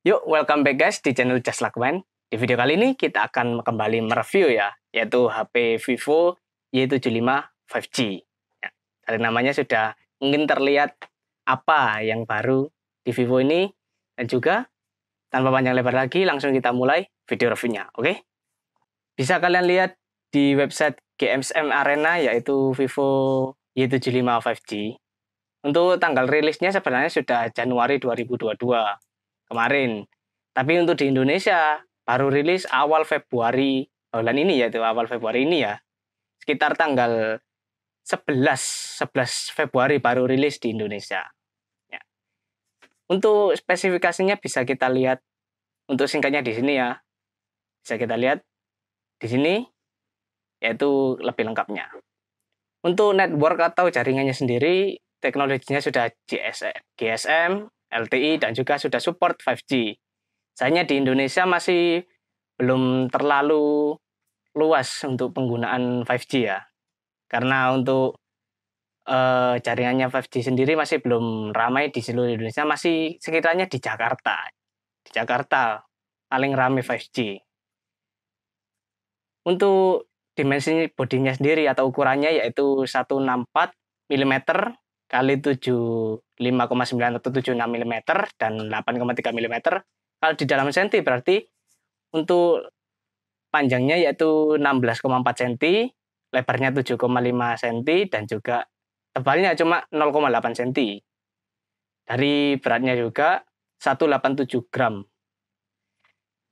Yuk, welcome back guys di channel Just Lakukan. Di video kali ini kita akan kembali mereview ya, yaitu HP Vivo Y75 5G. Ya, dari namanya sudah mungkin terlihat apa yang baru di Vivo ini. Dan juga, tanpa panjang lebar lagi, langsung kita mulai video reviewnya, oke? Bisa kalian lihat di website GSM Arena, yaitu Vivo Y75 5G. Untuk tanggal rilisnya sebenarnya sudah Januari 2022. Kemarin. Tapi untuk di Indonesia baru rilis awal Februari bulan ini, yaitu awal Februari ini ya. Sekitar tanggal 11 Februari baru rilis di Indonesia. Ya. Untuk spesifikasinya bisa kita lihat untuk singkatnya di sini ya. Bisa kita lihat di sini yaitu lebih lengkapnya. Untuk network atau jaringannya sendiri teknologinya sudah GSM, LTE, dan juga sudah support 5G. Sayangnya di Indonesia masih belum terlalu luas untuk penggunaan 5G ya. Karena untuk jaringannya 5G sendiri masih belum ramai di seluruh Indonesia, masih sekiranya di Jakarta. Di Jakarta paling ramai 5G. Untuk dimensi bodinya sendiri atau ukurannya yaitu 164 mm kali 75,9 atau 76 mm dan 8,3 mm. Kalau di dalam senti berarti untuk panjangnya yaitu 16,4 cm, lebarnya 7,5 cm, dan juga tebalnya cuma 0,8 cm. Dari beratnya juga 187 gram.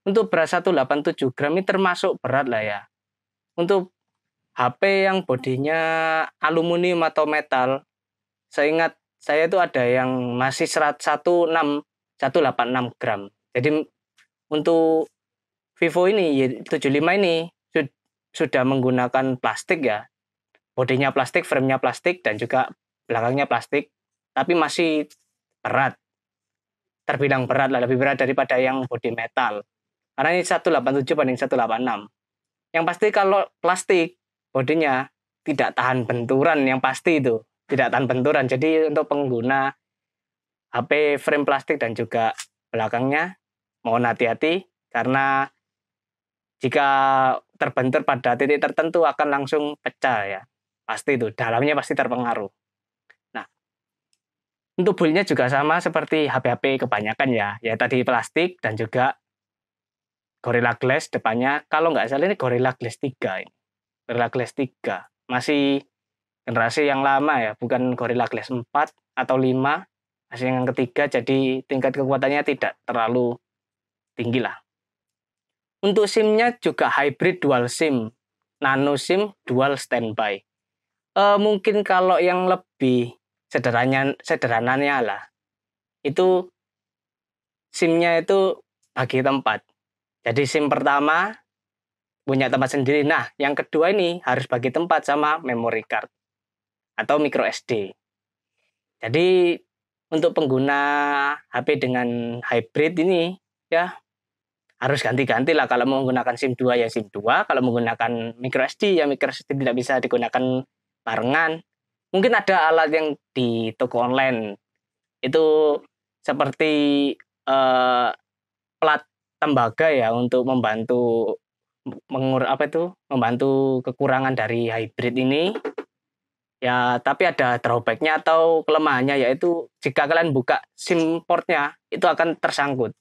Untuk berat 187 gram ini termasuk berat lah ya. Untuk HP yang bodinya aluminium atau metal, seingat saya itu ada yang masih 186 gram. Jadi untuk Vivo ini Y75 ini sudah menggunakan plastik ya. Bodinya plastik, framenya plastik, dan juga belakangnya plastik. Tapi masih berat. Terbilang berat lah, lebih berat daripada yang bodi metal. Karena ini 187 banding 186. Yang pasti kalau plastik bodinya tidak tahan benturan, yang pasti itu tidak tahan benturan. Jadi untuk pengguna HP frame plastik dan juga belakangnya mohon hati-hati, karena jika terbentur pada titik tertentu akan langsung pecah ya. Pasti itu, dalamnya pasti terpengaruh. Nah, untuk build-nya juga sama seperti HP-HP kebanyakan ya. Ya tadi plastik dan juga Gorilla Glass depannya. Kalau nggak salah ini Gorilla Glass 3 ini. Gorilla Glass 3. Masih generasi yang lama ya, bukan Gorilla Glass 4 atau 5, masih yang ketiga, jadi tingkat kekuatannya tidak terlalu tinggi lah. Untuk SIM-nya juga hybrid dual SIM, nano SIM dual standby. Mungkin kalau yang lebih sederhananya lah, itu SIM-nya itu bagi tempat. Jadi SIM pertama punya tempat sendiri. Nah, yang kedua ini harus bagi tempat sama memory card atau micro SD. Jadi untuk pengguna HP dengan hybrid ini ya harus ganti-ganti lah. Kalau menggunakan SIM 2 ya SIM 2, kalau menggunakan micro SD ya micro SD, tidak bisa digunakan barengan. Mungkin ada alat yang di toko online itu seperti plat tembaga ya untuk membantu membantu kekurangan dari hybrid ini. Ya, tapi ada drawback-nya atau kelemahannya, yaitu jika kalian buka SIM portnya itu akan tersangkut.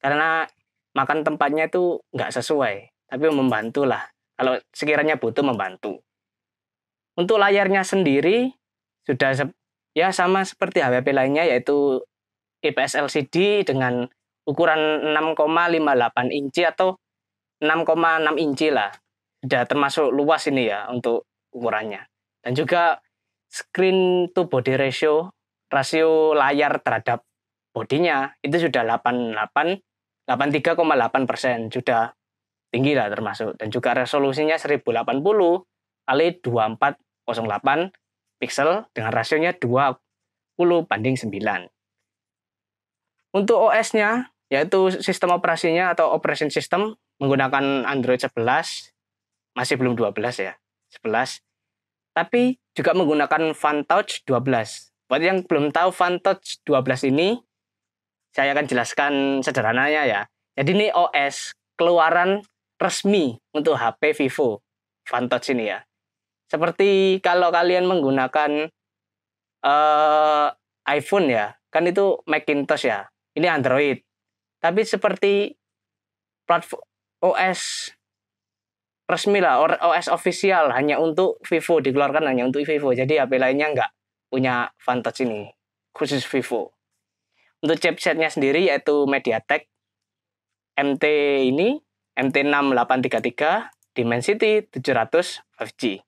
Karena makan tempatnya itu nggak sesuai, tapi membantu lah. Kalau sekiranya butuh membantu. Untuk layarnya sendiri sudah ya sama seperti HP lainnya, yaitu IPS LCD dengan ukuran 6,58 inci atau 6,6 inci lah. Sudah termasuk luas ini ya untuk ukurannya. Dan juga screen to body rasio layar terhadap bodinya itu sudah 83,8%, sudah tinggi lah termasuk. Dan juga resolusinya 1080 kali 2408 pixel dengan rasionya 20:9. Untuk OS-nya yaitu sistem operasinya atau operation system menggunakan Android 11, masih belum 12 ya, 11. Tapi juga menggunakan FunTouch 12. Buat yang belum tahu FunTouch 12 ini, saya akan jelaskan sederhananya ya. Jadi ini OS keluaran resmi untuk HP Vivo Vantage ini ya. Seperti kalau kalian menggunakan iPhone ya, kan itu Macintosh ya. Ini Android. Tapi seperti platform OS resmi lah, OS official hanya untuk Vivo, dikeluarkan hanya untuk Vivo. Jadi HP lainnya nggak punya Vantage ini, khusus Vivo. Untuk chipsetnya sendiri yaitu MediaTek MT ini, MT6833 Dimensity 700 5G.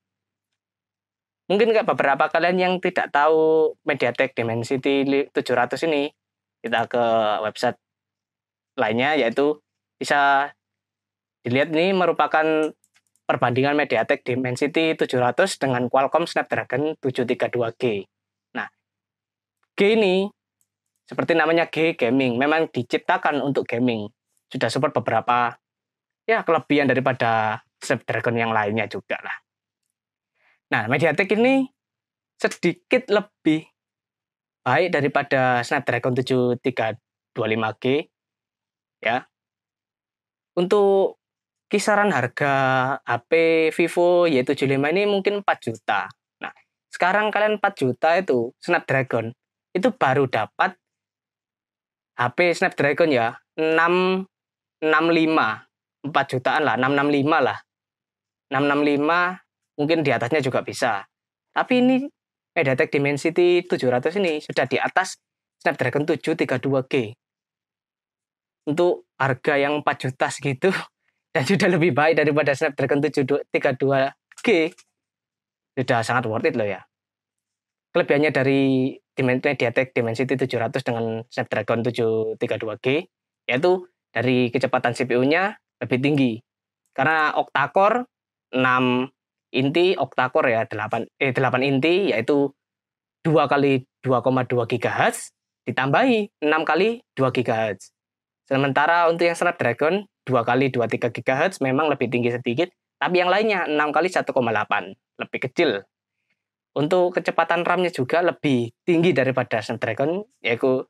Mungkin nggak beberapa kalian yang tidak tahu MediaTek Dimensity 700 ini, kita ke website lainnya yaitu bisa dilihat ini merupakan perbandingan MediaTek Dimensity 700 dengan Qualcomm Snapdragon 732G. Nah, G ini seperti namanya G gaming, memang diciptakan untuk gaming. Sudah support beberapa ya kelebihan daripada Snapdragon yang lainnya juga lah. Nah, MediaTek ini sedikit lebih baik daripada Snapdragon 7325G ya. Untuk kisaran harga HP Vivo Y75 ini mungkin 4 juta. Nah, sekarang kalian 4 juta itu Snapdragon itu baru dapat HP Snapdragon ya 665, 4 jutaan lah, 665 lah. 665 mungkin di atasnya juga bisa. Tapi ini MediaTek Dimensity 700 ini sudah di atas Snapdragon 732G. Untuk harga yang 4 juta segitu dan sudah lebih baik daripada Snapdragon 732G, sudah sangat worth it loh ya. Kelebihannya dari MediaTek Dimensity 700 dengan Snapdragon 732G yaitu dari kecepatan CPU-nya lebih tinggi. Karena octa-core 6 inti, octa-core ya 8 inti yaitu 2 kali 2,2 GHz ditambahi 6 kali 2 GHz. Sementara untuk yang Snapdragon 2 kali 23 GHz memang lebih tinggi sedikit, tapi yang lainnya 6 kali 1,8, lebih kecil. Untuk kecepatan RAM-nya juga lebih tinggi daripada Snapdragon, yaitu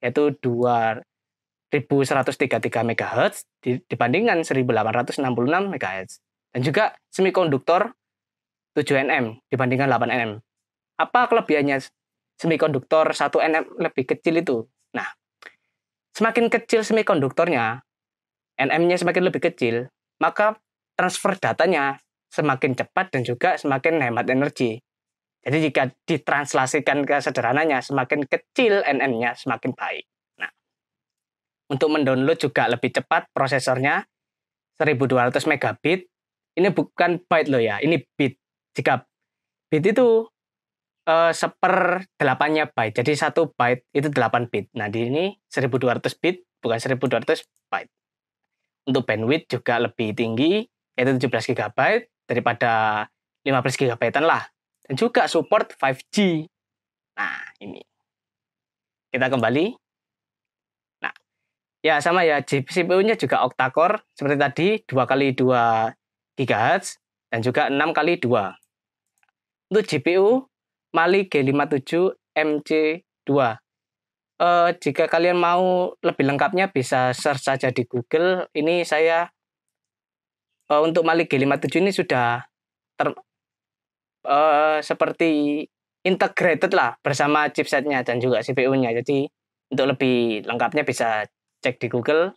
2133 MHz dibandingkan 1866 MHz. Dan juga semikonduktor 7 nm dibandingkan 8 nm. Apa kelebihannya semikonduktor 1 nm lebih kecil itu? Nah, semakin kecil semikonduktornya, nm-nya semakin lebih kecil, maka transfer datanya semakin cepat dan juga semakin hemat energi. Jadi jika ditranslasikan ke sederhananya, semakin kecil nm-nya semakin baik. Nah, untuk mendownload juga lebih cepat prosesornya, 1200 megabit. Ini bukan byte loh ya, ini bit. Jika bit itu 1/8-nya byte, jadi 1 byte itu 8 bit. Nah, di ini 1200 bit, bukan 1200 byte. Untuk bandwidth juga lebih tinggi, yaitu 17 GB daripada 15 GB lah. Dan juga support 5G. Nah, ini. Kita kembali. Nah, ya sama ya, CPU-nya juga octa-core, seperti tadi, 2 kali 2 GHz, dan juga 6 kali 2. Untuk GPU, Mali G57 MC2. Jika kalian mau lebih lengkapnya bisa search saja di Google. Ini saya untuk Mali G57 ini sudah seperti integrated lah bersama chipsetnya dan juga CPU-nya. Jadi untuk lebih lengkapnya bisa cek di Google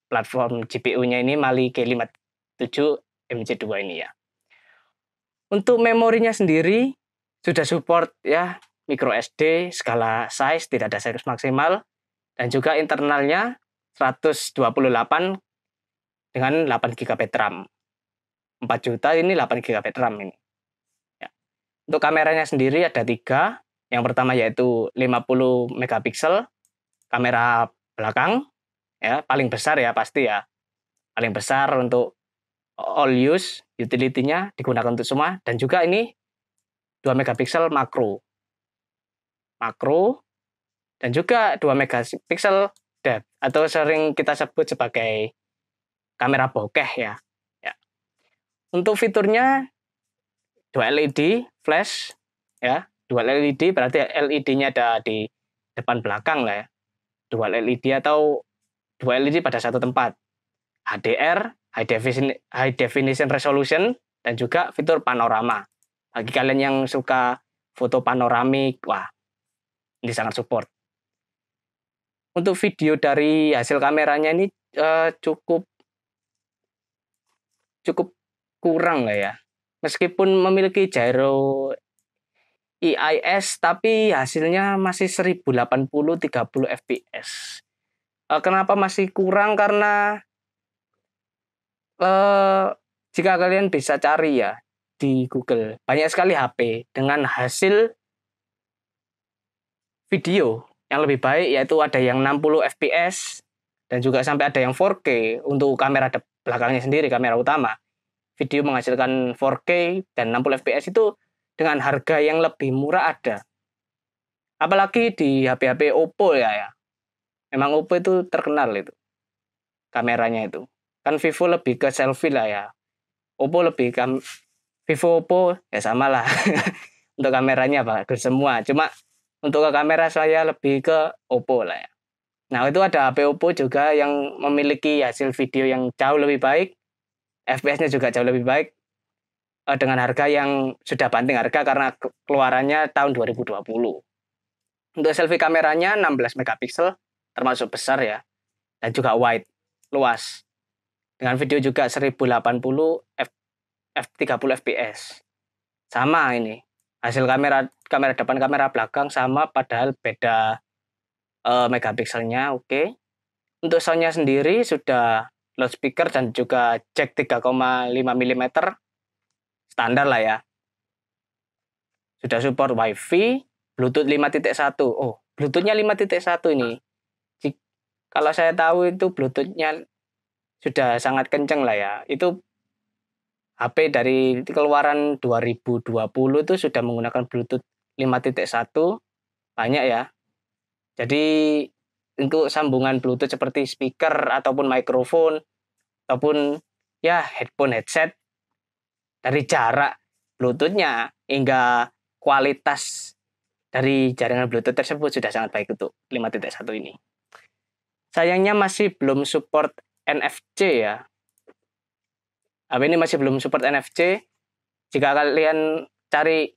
platform GPU-nya ini Mali G57 MC2 ini ya. Untuk memorinya sendiri sudah support ya micro SD, skala size, tidak ada size maksimal, dan juga internalnya 128 dengan 8 GB RAM. 4 juta ini 8 GB RAM ini. Ya. Untuk kameranya sendiri ada 3. Yang pertama yaitu 50 megapiksel, kamera belakang, ya paling besar ya pasti ya. Paling besar untuk all use, utility-nya digunakan untuk semua, dan juga ini 2 megapiksel makro, dan juga 2 megapiksel depth, atau sering kita sebut sebagai kamera bokeh ya. Untuk fiturnya 2 LED flash, ya 2 LED berarti LED-nya ada di depan belakang lah ya. dual LED atau dua LED pada satu tempat, HDR, high definition resolution, dan juga fitur panorama. Bagi kalian yang suka foto panoramik, wah, ini sangat support. Untuk video dari hasil kameranya ini cukup kurang lah ya. Meskipun memiliki gyro EIS, tapi hasilnya masih 1080 30 fps. Kenapa masih kurang? Karena jika kalian bisa cari ya di Google, banyak sekali HP dengan hasil video yang lebih baik, yaitu ada yang 60 fps dan juga sampai ada yang 4K untuk kamera belakangnya sendiri, kamera utama. Video menghasilkan 4K dan 60 fps itu dengan harga yang lebih murah ada. Apalagi di HP-HP Oppo ya. Memang Oppo itu terkenal itu kameranya itu. Kan Vivo lebih ke selfie lah ya. Oppo lebih Vivo Oppo ya sama lah. Untuk kameranya bagus semua. Cuma untuk ke kamera saya lebih ke Oppo lah ya. Nah, itu ada HP Oppo juga yang memiliki hasil video yang jauh lebih baik. FPS-nya juga jauh lebih baik. Dengan harga yang sudah banting harga karena keluarannya tahun 2020. Untuk selfie kameranya 16 megapiksel, termasuk besar ya. Dan juga wide, luas. Dengan video juga 1080 f30 fps. Sama ini. Hasil kamera depan, kamera belakang sama, padahal beda megapikselnya. Oke. Untuk soundnya sendiri sudah loudspeaker dan juga jack 3,5 mm. Standar lah ya. Sudah support WiFi, Bluetooth 5.1. Oh, Bluetooth-nya 5.1 ini. Kalau saya tahu itu Bluetooth-nya sudah sangat kenceng lah ya. Itu HP dari keluaran 2020 itu sudah menggunakan Bluetooth 5.1. Banyak ya. Jadi untuk sambungan Bluetooth seperti speaker ataupun mikrofon ataupun ya headphone headset, dari jarak Bluetooth-nya hingga kualitas dari jaringan Bluetooth tersebut sudah sangat baik untuk 5.1 ini. Sayangnya masih belum support NFC ya. HP ini masih belum support NFC. Jika kalian cari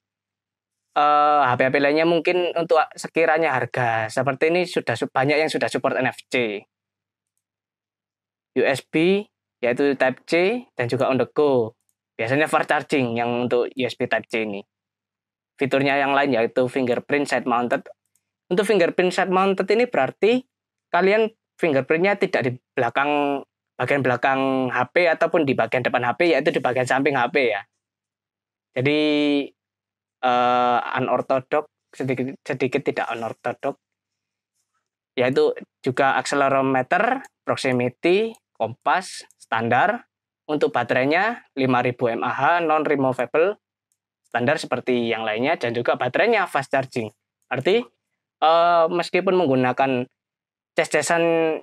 HP-HP lainnya mungkin untuk sekiranya harga seperti ini sudah banyak yang sudah support NFC. USB yaitu Type C dan juga on the go. Biasanya fast charging yang untuk USB Type C ini. Fiturnya yang lain yaitu fingerprint side mounted. Untuk fingerprint side mounted ini berarti kalian fingerprintnya tidak di bagian belakang HP ataupun di bagian depan HP, yaitu di bagian samping HP ya. Jadi unorthodox, sedikit tidak unorthodox. Yaitu juga accelerometer, proximity, kompas, standar. Untuk baterainya 5000 mAh non-removable, standar seperti yang lainnya, dan juga baterainya fast charging. Arti meskipun menggunakan cas-casan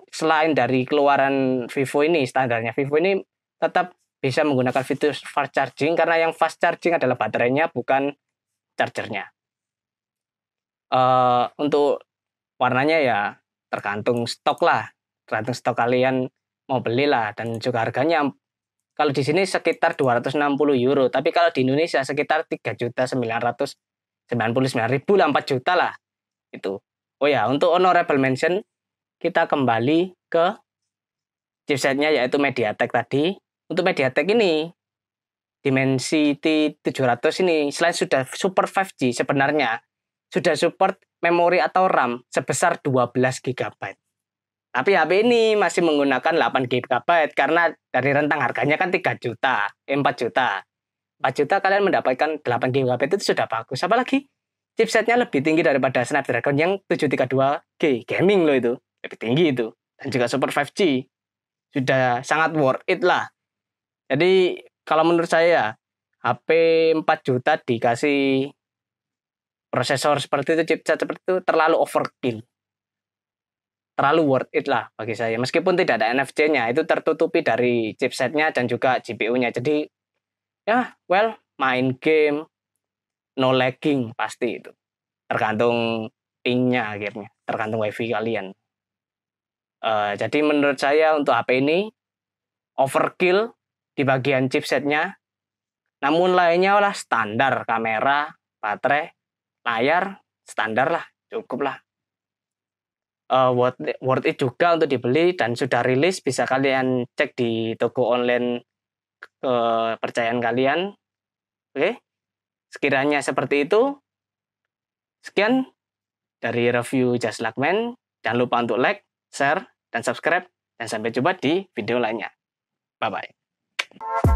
selain dari keluaran Vivo ini, standarnya Vivo ini tetap bisa menggunakan fitur fast charging karena yang fast charging adalah baterainya bukan chargernya. Untuk warnanya ya tergantung stok lah, tergantung stok kalian mau beli lah, dan juga harganya kalau di sini sekitar 260 euro, tapi kalau di Indonesia sekitar 3.999.000 lah, 4 juta lah itu. Oh ya, untuk honorable mention kita kembali ke chipsetnya yaitu MediaTek tadi. Untuk MediaTek ini Dimensity 700 ini selain sudah support 5G sebenarnya sudah support memori atau RAM sebesar 12 GB. Tapi HP ini masih menggunakan 8 GB karena dari rentang harganya kan 3 juta, 4 juta. 4 juta kalian mendapatkan 8 GB itu sudah bagus. Apalagi chipsetnya lebih tinggi daripada Snapdragon yang 732G gaming loh itu. Lebih tinggi itu. Dan juga support 5G. Sudah sangat worth it lah. Jadi kalau menurut saya HP 4 juta dikasih prosesor seperti itu, chipset seperti itu terlalu overkill. Terlalu worth it lah bagi saya. Meskipun tidak ada NFC-nya, itu tertutupi dari chipsetnya dan juga GPU-nya. Jadi ya well, main game no lagging pasti itu. Tergantung ping-nya akhirnya, tergantung wifi kalian. Jadi menurut saya untuk HP ini overkill di bagian chipsetnya, namun lainnya lah standar, kamera, baterai, layar standar lah, cukup lah. Worth it juga untuk dibeli dan sudah rilis, bisa kalian cek di toko online kepercayaan kalian. Oke, sekiranya seperti itu. Sekian dari review Just Luckman. Jangan lupa untuk like, share, dan subscribe. Dan sampai jumpa di video lainnya. Bye-bye.